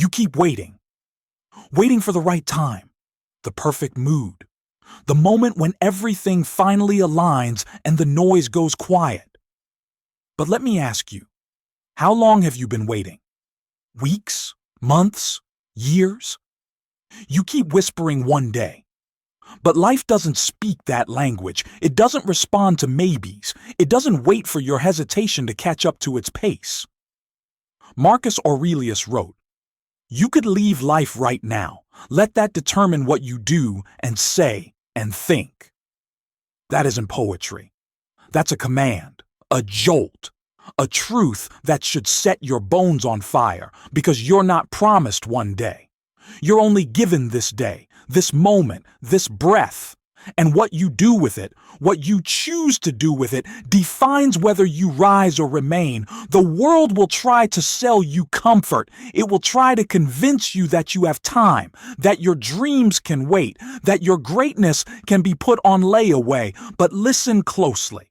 You keep waiting, waiting for the right time, the perfect mood, the moment when everything finally aligns and the noise goes quiet. But let me ask you, how long have you been waiting? Weeks? Months? Years? You keep whispering one day. But life doesn't speak that language. It doesn't respond to maybes. It doesn't wait for your hesitation to catch up to its pace. Marcus Aurelius wrote, "You could leave life right now. Let that determine what you do and say and think." That isn't poetry. That's a command, a jolt, a truth that should set your bones on fire because you're not promised one day. You're only given this day, this moment, this breath. And what you do with it, what you choose to do with it, defines whether you rise or remain. The world will try to sell you comfort. It will try to convince you that you have time, that your dreams can wait, that your greatness can be put on layaway. But listen closely.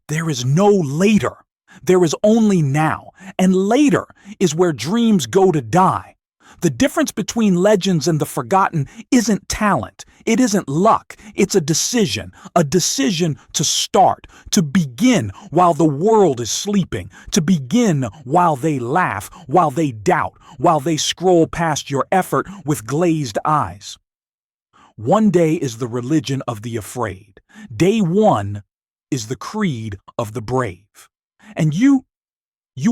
There is no later. There is only now. And later is where dreams go to die. The difference between legends and the forgotten isn't talent. It isn't luck. It's a decision to start, to begin while the world is sleeping, to begin while they laugh, while they doubt, while they scroll past your effort with glazed eyes. One day is the religion of the afraid. Day one is the creed of the brave. And you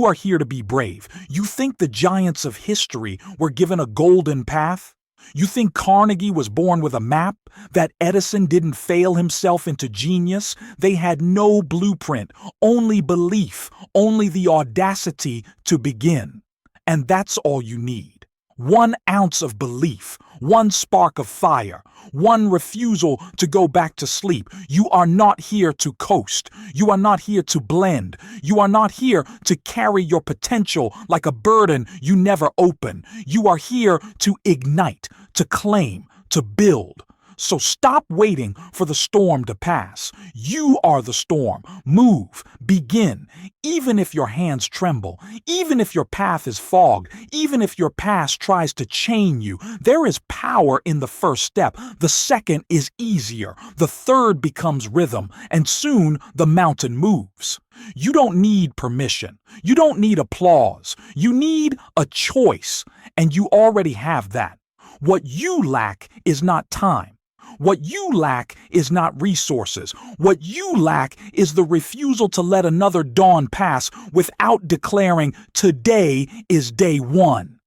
are here to be brave. You think the giants of history were given a golden path? You think Carnegie was born with a map? That Edison didn't fail himself into genius? They had no blueprint, only belief, only the audacity to begin. And that's all you need. 1 ounce of belief, 1 spark of fire, 1 refusal to go back to sleep. You are not here to coast. You are not here to blend. You are not here to carry your potential like a burden you never open. You are here to ignite, to claim, to build. So stop waiting for the storm to pass. You are the storm. Move, begin. Even if your hands tremble, even if your path is fogged, even if your past tries to chain you, there is power in the first step. The second is easier. The third becomes rhythm, and soon the mountain moves. You don't need permission. You don't need applause. You need a choice, and you already have that. What you lack is not time. What you lack is not resources. What you lack is the refusal to let another dawn pass without declaring today is day one.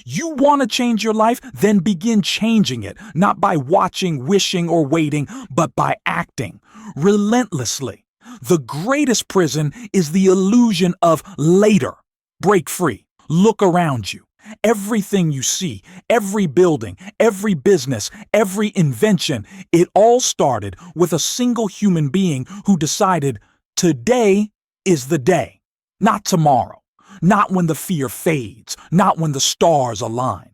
You want to change your life? Then begin changing it, not by watching, wishing, or waiting, but by acting relentlessly. The greatest prison is the illusion of later. Break free. Look around you. Everything you see, every building, every business, every invention, it all started with a single human being who decided today is the day, not tomorrow, not when the fear fades, not when the stars align.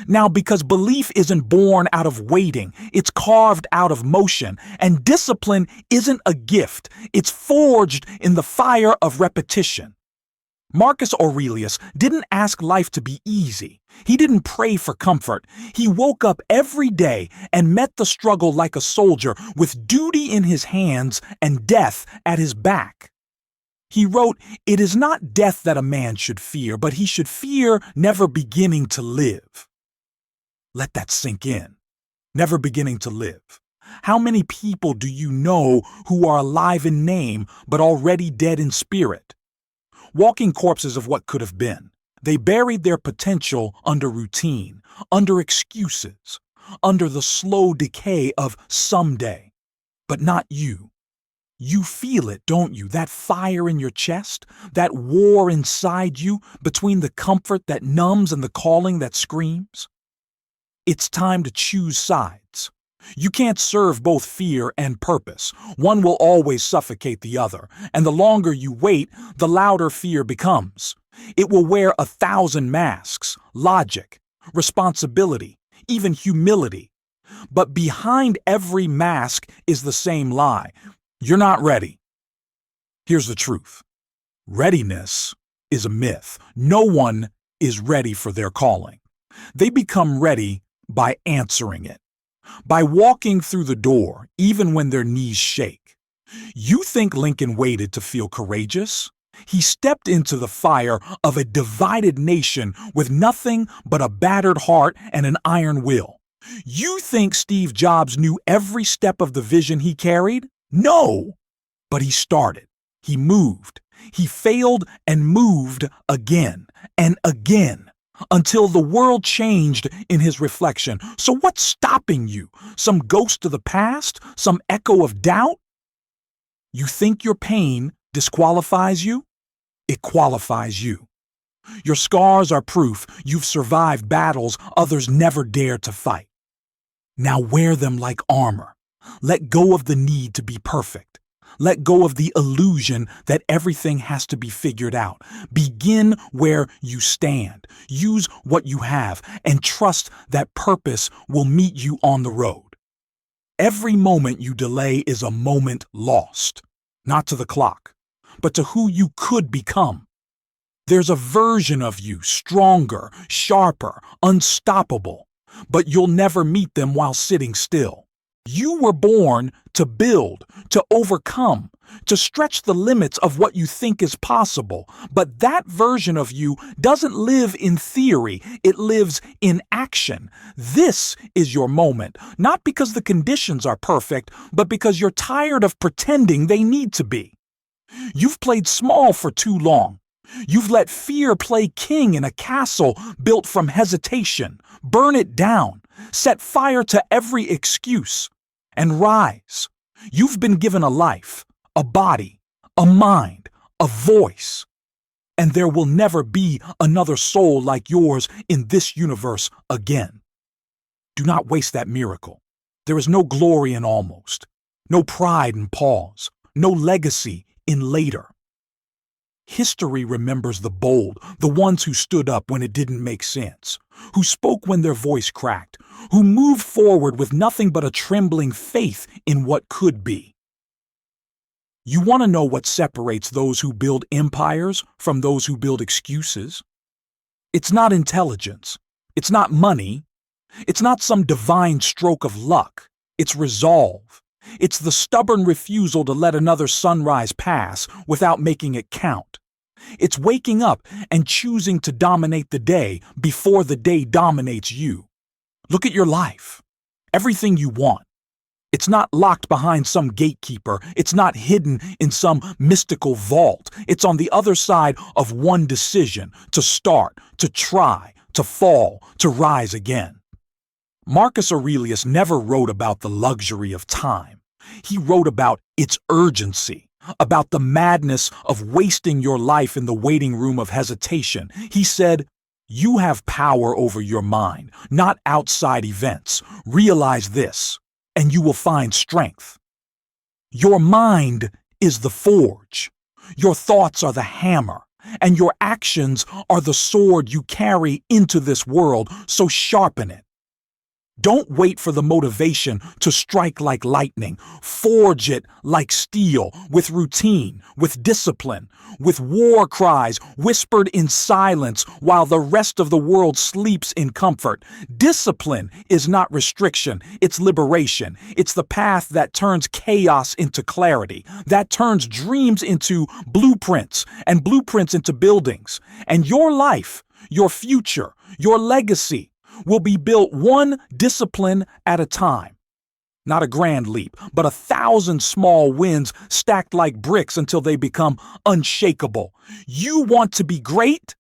Now, because belief isn't born out of waiting, it's carved out of motion, and discipline isn't a gift, it's forged in the fire of repetition. Marcus Aurelius didn't ask life to be easy. He didn't pray for comfort. He woke up every day and met the struggle like a soldier with duty in his hands and death at his back. He wrote, "It is not death that a man should fear, but he should fear never beginning to live." Let that sink in. Never beginning to live. How many people do you know who are alive in name but already dead in spirit? Walking corpses of what could have been. They buried their potential under routine, under excuses, under the slow decay of someday. But not you. You feel it, don't you? That fire in your chest, that war inside you between the comfort that numbs and the calling that screams. It's time to choose sides. You can't serve both fear and purpose. One will always suffocate the other, and the longer you wait, the louder fear becomes. It will wear 1,000 masks, logic, responsibility, even humility. But behind every mask is the same lie. You're not ready. Here's the truth. Readiness is a myth. No one is ready for their calling. They become ready by answering it, by walking through the door even when their knees shake. You think Lincoln waited to feel courageous? He stepped into the fire of a divided nation with nothing but a battered heart and an iron will. You think Steve Jobs knew every step of the vision he carried? No! But he started. He moved. He failed and moved again and again until the world changed in his reflection. So what's stopping you? Some ghost of the past? Some echo of doubt? You think your pain disqualifies you? It qualifies you. Your scars are proof you've survived battles others never dared to fight. Now wear them like armor. Let go of the need to be perfect. Let go of the illusion that everything has to be figured out. Begin where you stand. Use what you have and trust that purpose will meet you on the road. Every moment you delay is a moment lost, not to the clock, but to who you could become. There's a version of you, stronger, sharper, unstoppable, but you'll never meet them while sitting still. You were born to build, to overcome, to stretch the limits of what you think is possible. But that version of you doesn't live in theory, it lives in action. This is your moment, not because the conditions are perfect, but because you're tired of pretending they need to be. You've played small for too long. You've let fear play king in a castle built from hesitation. Burn it down. Set fire to every excuse. And rise. You've been given a life, a body, a mind, a voice. And there will never be another soul like yours in this universe again. Do not waste that miracle. There is no glory in almost, no pride in pause, no legacy in later. History remembers the bold, the ones who stood up when it didn't make sense, who spoke when their voice cracked, who moved forward with nothing but a trembling faith in what could be. You want to know what separates those who build empires from those who build excuses? It's not intelligence. It's not money. It's not some divine stroke of luck. It's resolve. It's the stubborn refusal to let another sunrise pass without making it count. It's waking up and choosing to dominate the day before the day dominates you. Look at your life. Everything you want. It's not locked behind some gatekeeper. It's not hidden in some mystical vault. It's on the other side of one decision: to start, to try, to fall, to rise again. Marcus Aurelius never wrote about the luxury of time. He wrote about its urgency, about the madness of wasting your life in the waiting room of hesitation. He said, "You have power over your mind, not outside events. Realize this, and you will find strength. Your mind is the forge. Your thoughts are the hammer, and your actions are the sword you carry into this world, so sharpen it. Don't wait for the motivation to strike like lightning. Forge it like steel, with routine, with discipline, with war cries whispered in silence while the rest of the world sleeps in comfort. Discipline is not restriction, it's liberation. It's the path that turns chaos into clarity, that turns dreams into blueprints, and blueprints into buildings. And your life, your future, your legacy will be built one discipline at a time. Not a grand leap, but 1,000 small wins stacked like bricks until they become unshakable. You want to be great?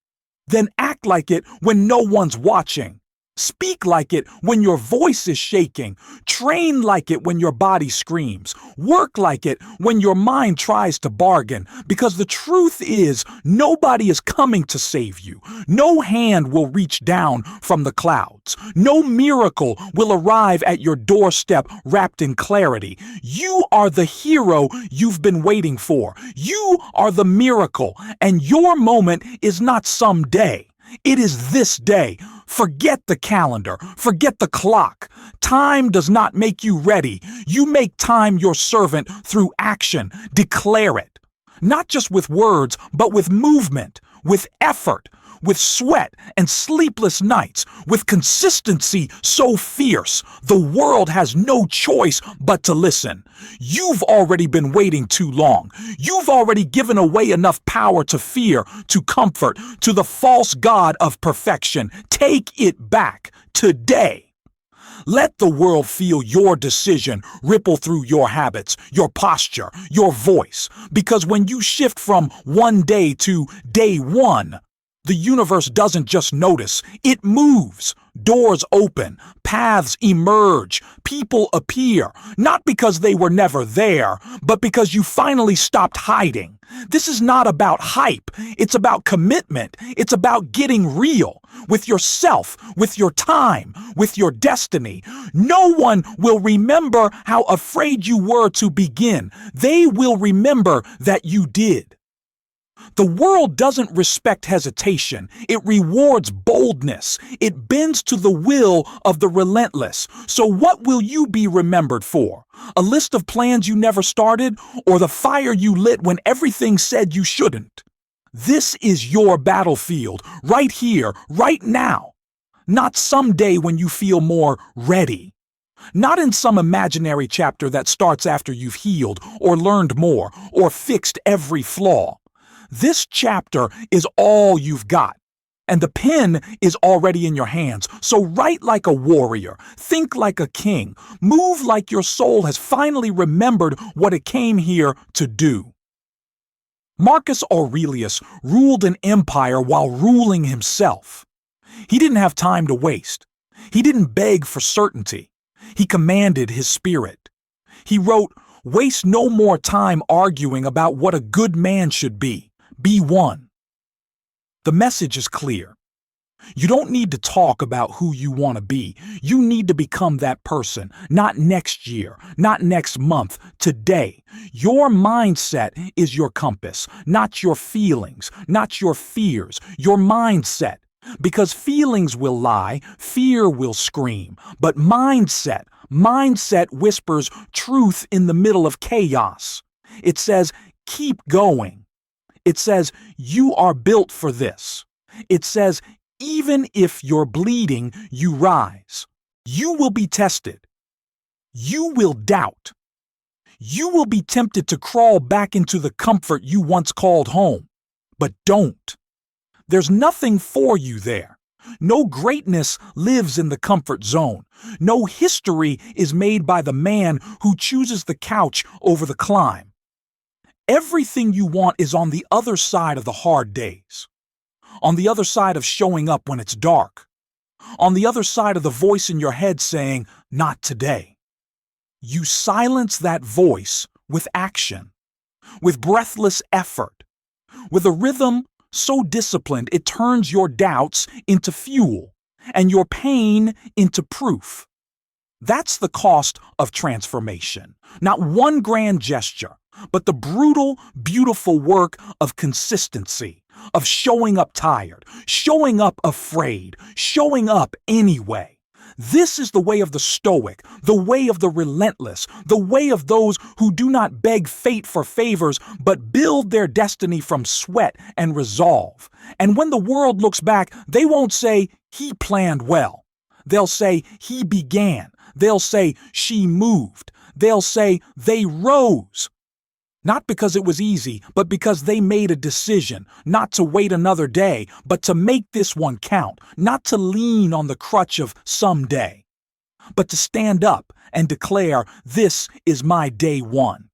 Then act like it when no one's watching. Speak like it when your voice is shaking. Train like it when your body screams. Work like it when your mind tries to bargain. Because the truth is, nobody is coming to save you. No hand will reach down from the clouds. No miracle will arrive at your doorstep wrapped in clarity. You are the hero you've been waiting for. You are the miracle, and your moment is not someday. It is this day. Forget the calendar. Forget the clock. Time does not make you ready. You make time your servant through action. Declare it. Not just with words, but with movement, with effort, with sweat and sleepless nights, with consistency so fierce, the world has no choice but to listen. You've already been waiting too long. You've already given away enough power to fear, to comfort, to the false god of perfection. Take it back today. Let the world feel your decision ripple through your habits, your posture, your voice. Because when you shift from one day to day one, the universe doesn't just notice, it moves. Doors open, paths emerge, people appear, not because they were never there, but because you finally stopped hiding. This is not about hype, it's about commitment, it's about getting real with yourself, with your time, with your destiny. No one will remember how afraid you were to begin. They will remember that you did. The world doesn't respect hesitation. It rewards boldness. It bends to the will of the relentless. So what will you be remembered for? A list of plans you never started, or the fire you lit when everything said you shouldn't? This is your battlefield, right here, right now. Not someday when you feel more ready. Not in some imaginary chapter that starts after you've healed, or learned more, or fixed every flaw. This chapter is all you've got, and the pen is already in your hands. So write like a warrior, think like a king, move like your soul has finally remembered what it came here to do. Marcus Aurelius ruled an empire while ruling himself. He didn't have time to waste. He didn't beg for certainty. He commanded his spirit. He wrote, "Waste no more time arguing about what a good man should be. Be one." The message is clear. You don't need to talk about who you want to be. You need to become that person, not next year, not next month, today. Your mindset is your compass, not your feelings, not your fears, your mindset. Because feelings will lie, fear will scream, but mindset whispers truth in the middle of chaos. It says, keep going. It says, you are built for this. It says, even if you're bleeding, you rise. You will be tested. You will doubt. You will be tempted to crawl back into the comfort you once called home. But don't. There's nothing for you there. No greatness lives in the comfort zone. No history is made by the man who chooses the couch over the climb. Everything you want is on the other side of the hard days. On the other side of showing up when it's dark. On the other side of the voice in your head saying, not today. You silence that voice with action, with breathless effort, with a rhythm so disciplined it turns your doubts into fuel and your pain into proof. That's the cost of transformation. Not one grand gesture, but the brutal, beautiful work of consistency, of showing up tired, showing up afraid, showing up anyway. This is the way of the Stoic, the way of the relentless, the way of those who do not beg fate for favors, but build their destiny from sweat and resolve. And when the world looks back, they won't say, he planned well. They'll say, he began. They'll say, she moved. They'll say, they rose. Not because it was easy, but because they made a decision not to wait another day, but to make this one count, not to lean on the crutch of someday, but to stand up and declare, this is my day one.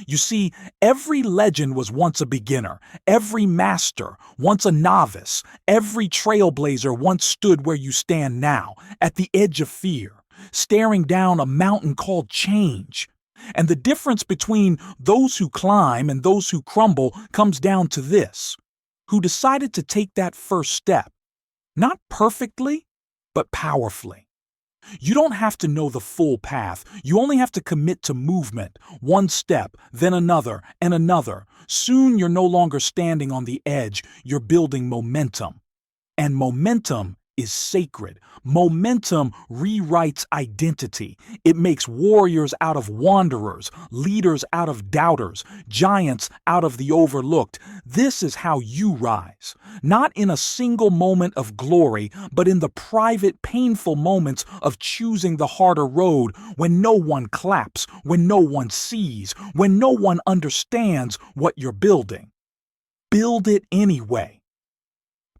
You see, every legend was once a beginner, every master once a novice, every trailblazer once stood where you stand now, at the edge of fear, staring down a mountain called change. And the difference between those who climb and those who crumble comes down to this: who decided to take that first step, not perfectly, but powerfully. You don't have to know the full path. You only have to commit to movement, one step, then another, and another. Soon you're no longer standing on the edge, you're building momentum. And momentum is sacred. Momentum rewrites identity. It makes warriors out of wanderers, leaders out of doubters, giants out of the overlooked. This is how you rise. Not in a single moment of glory, but in the private, painful moments of choosing the harder road, when no one claps, when no one sees, when no one understands what you're building. Build it anyway.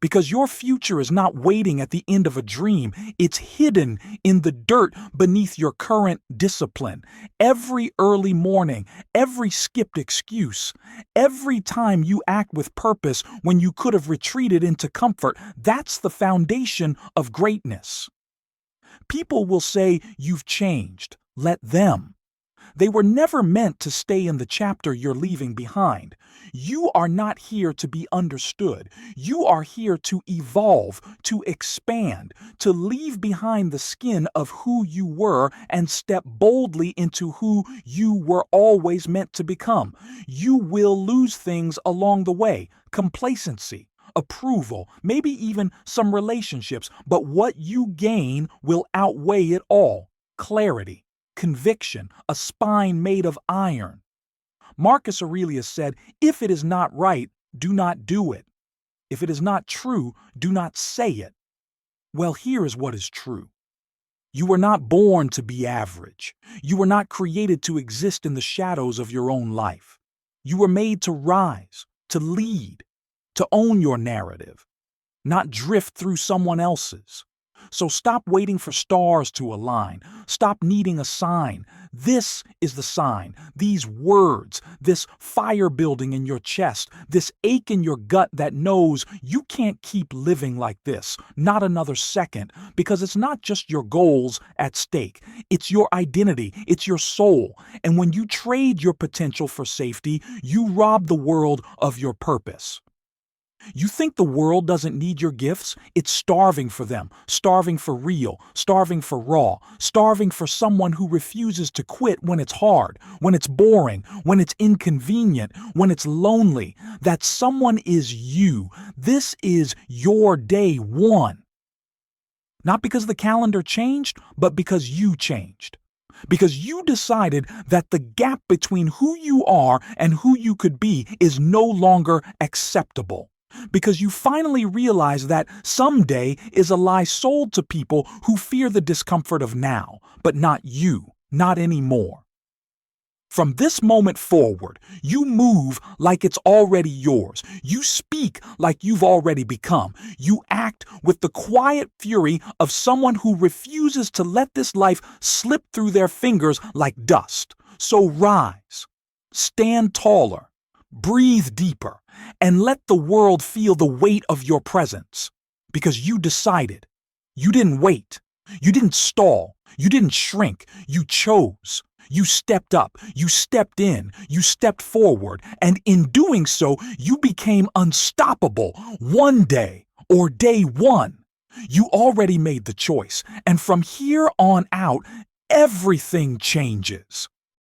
Because your future is not waiting at the end of a dream. It's hidden in the dirt beneath your current discipline. Every early morning, every skipped excuse, every time you act with purpose when you could have retreated into comfort, that's the foundation of greatness. People will say you've changed. Let them. They were never meant to stay in the chapter you're leaving behind. You are not here to be understood. You are here to evolve, to expand, to leave behind the skin of who you were and step boldly into who you were always meant to become. You will lose things along the way: complacency, approval, maybe even some relationships, but what you gain will outweigh it all: clarity, conviction, a spine made of iron. Marcus Aurelius said, "If it is not right, do not do it. If it is not true, do not say it." Well, here is what is true. You were not born to be average. You were not created to exist in the shadows of your own life. You were made to rise, to lead, to own your narrative, not drift through someone else's. So stop waiting for stars to align. Stop needing a sign. This is the sign. These words, this fire building in your chest, this ache in your gut that knows you can't keep living like this, not another second, because it's not just your goals at stake. It's your identity. It's your soul. And when you trade your potential for safety, you rob the world of your purpose. You think the world doesn't need your gifts? It's starving for them, starving for real, starving for raw, starving for someone who refuses to quit when it's hard, when it's boring, when it's inconvenient, when it's lonely. That someone is you. This is your day one. Not because the calendar changed, but because you changed. Because you decided that the gap between who you are and who you could be is no longer acceptable. Because you finally realize that someday is a lie sold to people who fear the discomfort of now, but not you, not anymore. From this moment forward, you move like it's already yours. You speak like you've already become. You act with the quiet fury of someone who refuses to let this life slip through their fingers like dust. So rise, stand taller, breathe deeper, and let the world feel the weight of your presence. Because you decided. You didn't wait. You didn't stall. You didn't shrink. You chose. You stepped up. You stepped in. You stepped forward. And in doing so, you became unstoppable. One day, or day one. You already made the choice. And from here on out, everything changes.